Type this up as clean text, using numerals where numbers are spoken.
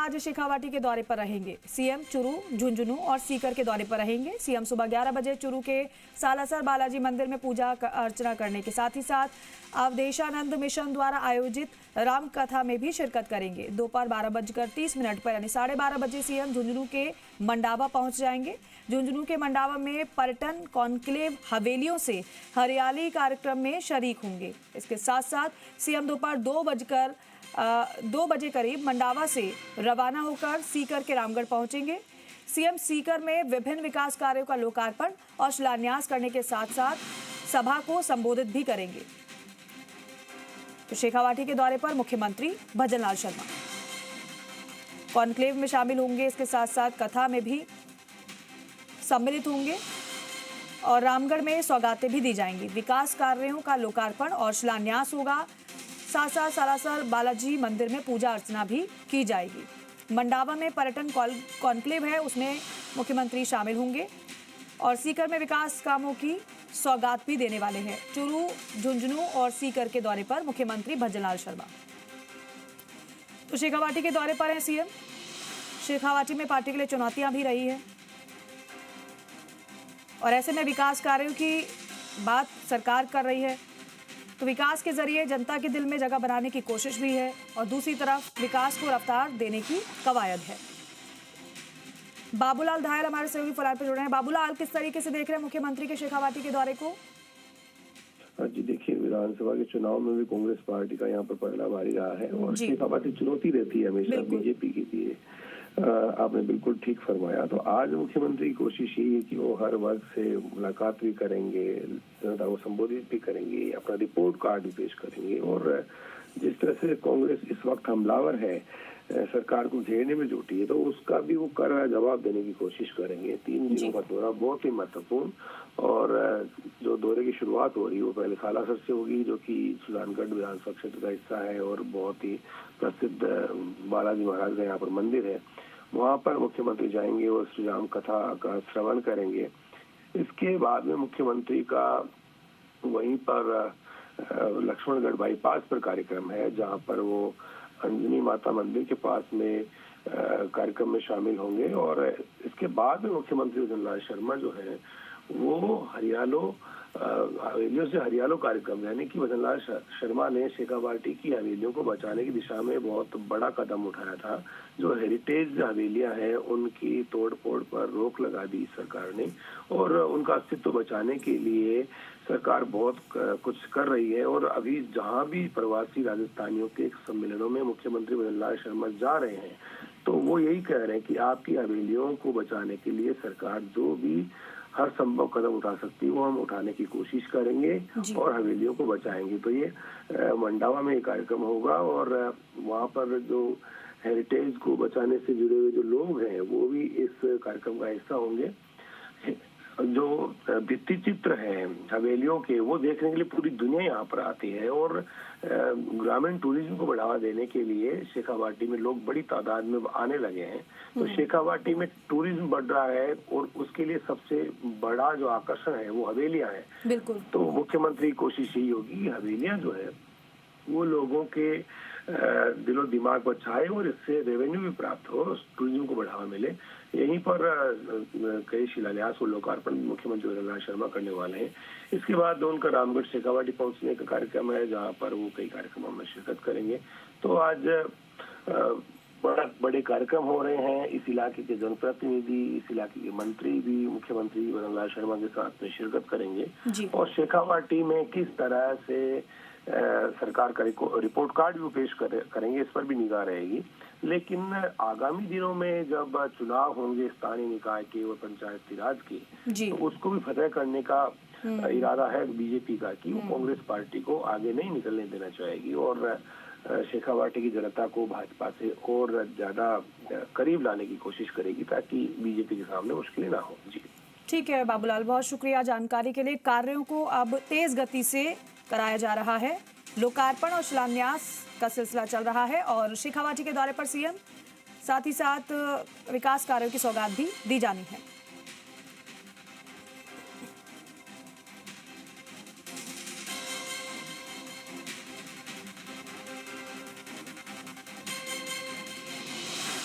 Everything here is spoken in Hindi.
आज शेखावाटी के दौरे पर रहेंगे। सीएम चुरू, झुंझुनू और सीकर के दौरे पर रहेंगे। सीएम सुबह 11 बजे चुरू के सालासर बालाजी मंदिर में पूजा अर्चना करने के साथ ही साथ अवधेशानंद मिशन द्वारा आयोजित राम कथा में भी शिरकत करेंगे। दोपहर 12:30 पर यानी 12:30 बजे सीएम झुंझुनू के मंडावा पहुंच जाएंगे। झुंझुनू के मंडावा में पर्यटन कॉन्क्लेव हवेलियों से हरियाली कार्यक्रम में शरीक होंगे। इसके साथ साथ सीएम दोपहर 2 बजे करीब मंडावा से रवाना होकर सीकर के रामगढ़ पहुंचेंगे। सीएम सीकर में विभिन्न विकास कार्यों का लोकार्पण और शिलान्यास करने के साथ साथ सभा को संबोधित भी करेंगे। तो शेखावाटी के दौरे पर मुख्यमंत्री भजनलाल शर्मा कॉन्क्लेव में शामिल होंगे। इसके साथ साथ कथा में भी सम्मिलित होंगे और रामगढ़ में सौगातें भी दी जाएंगी। विकास कार्यों का लोकार्पण और शिलान्यास होगा। साथ साथ सालासर बालाजी मंदिर में पूजा अर्चना भी की जाएगी। मंडावा में पर्यटन कॉन्क्लेव है, उसमें मुख्यमंत्री शामिल होंगे और सीकर में विकास कामों की सौगात भी देने वाले हैं। चुरू, झुंझुनू और सीकर के दौरे पर मुख्यमंत्री भजनलाल शर्मा। तो शेखावाटी के दौरे पर हैं सीएम। शेखावाटी में पार्टी के लिए चुनौतियां भी रही है और ऐसे में विकास कार्यों की बात सरकार कर रही है, तो विकास के जरिए जनता के दिल में जगह बनाने की कोशिश भी है और दूसरी तरफ विकास को रफ्तार देने की कवायद है। बाबूलाल धायल हमारे सहयोगी फलार पर जुड़े हैं। बाबूलाल, किस तरीके से देख रहे हैं मुख्यमंत्री के शेखावाटी के दौरे को? जी देखिए, विधानसभा के चुनाव में भी कांग्रेस पार्टी का यहाँ पर पहला भारी रहा है और शेखावाटी चुनौती रहती है हमेशा बीजेपी के लिए। आपने बिल्कुल ठीक फरमाया। तो आज मुख्यमंत्री की कोशिश यही है कि वो हर वर्ग से मुलाकात भी करेंगे, जनता को संबोधित भी करेंगे, अपना रिपोर्ट कार्ड भी पेश करेंगे और जिस तरह से कांग्रेस इस वक्त हमलावर है, सरकार को घेरने में जुटी है, तो उसका भी वो कड़ा जवाब देने की कोशिश करेंगे। 3 दिनों का दौरा बहुत ही महत्वपूर्ण और जो दौरे की शुरुआत हो रही है वो पहले सालासर से होगी, जो कि सुजानगढ़ विधानसभा क्षेत्र का हिस्सा है और बहुत ही प्रसिद्ध बालाजी महाराज का यहाँ पर मंदिर है। वहाँ पर मुख्यमंत्री जाएंगे और श्री राम कथा का श्रवण करेंगे। इसके बाद में मुख्यमंत्री का वहीं पर लक्ष्मणगढ़ बाईपास पर कार्यक्रम है, जहाँ पर वो अंजनी माता मंदिर के पास में कार्यक्रम में शामिल होंगे और इसके बाद में मुख्यमंत्री भजनलाल शर्मा जो है वो हवेलियों से हरियालो कार्यक्रम, यानी कि भजनलाल शर्मा ने शेखावाटी की हवेलियों को बचाने की दिशा में बहुत बड़ा कदम उठाया था। जो हेरिटेज हवेलियां हैं उनकी तोड़-फोड़ पर रोक लगा दी सरकार ने और उनका अस्तित्व बचाने के लिए सरकार बहुत कुछ कर रही है। और अभी जहां भी प्रवासी राजस्थानियों के सम्मेलनों में मुख्यमंत्री भजनलाल शर्मा जा रहे हैं, तो वो यही कह रहे हैं कि आपकी हवेलियों को बचाने के लिए सरकार जो भी हर संभव कदम उठा सकती है वो हम उठाने की कोशिश करेंगे और हवेलियों को बचाएंगे। तो ये मंडावा में एक कार्यक्रम होगा और वहाँ पर जो हेरिटेज को बचाने से जुड़े हुए जो लोग हैं वो भी इस कार्यक्रम का हिस्सा होंगे। जो भित्ति चित्र हैं हवेलियों के, वो देखने के लिए पूरी दुनिया यहाँ पर आती है और ग्रामीण टूरिज्म को बढ़ावा देने के लिए शेखावाटी में लोग बड़ी तादाद में आने लगे हैं। तो शेखावाटी में टूरिज्म बढ़ रहा है और उसके लिए सबसे बड़ा जो आकर्षण है वो हवेलियां हैं। बिल्कुल। तो मुख्यमंत्री की कोशिश यही होगी कि हवेलियां जो है वो लोगों के दिलो दिमाग पर छाए और इससे रेवेन्यू भी प्राप्त हो, टूरिज्म को बढ़ावा मिले। यहीं पर कई शिलान्यास और लोकार्पण मुख्यमंत्री भजनलाल शर्मा करने वाले हैं। इसके बाद उनका रामगढ़ शेखावाटी पहुंचने का कार्यक्रम है, जहां पर वो कई कार्यक्रमों में शिरकत करेंगे। तो आज बड़े कार्यक्रम हो रहे हैं। इस इलाके के जनप्रतिनिधि, इस इलाके के मंत्री भी मुख्यमंत्री भजनलाल शर्मा के साथ में शिरकत करेंगे और शेखावाटी में किस तरह से सरकार का रिपोर्ट कार्ड भी पेश करेंगे, इस पर भी निगाह रहेगी। लेकिन आगामी दिनों में जब चुनाव होंगे स्थानीय निकाय के और पंचायती राज के, तो उसको भी फतह करने का इरादा है बीजेपी का कि वो कांग्रेस पार्टी को आगे नहीं निकलने देना चाहेगी और शेखावाटी की जनता को भाजपा से और ज्यादा करीब लाने की कोशिश करेगी ताकि बीजेपी के सामने मुश्किलें ना हो। जी ठीक है बाबूलाल, बहुत शुक्रिया जानकारी के लिए। कार्यों को अब तेज गति से कराया जा रहा है। लोकार्पण और शिलान्यास का सिलसिला चल रहा है और शेखावाटी के दौरे पर सीएम, साथ ही साथ विकास कार्यों की सौगात भी दी जानी है।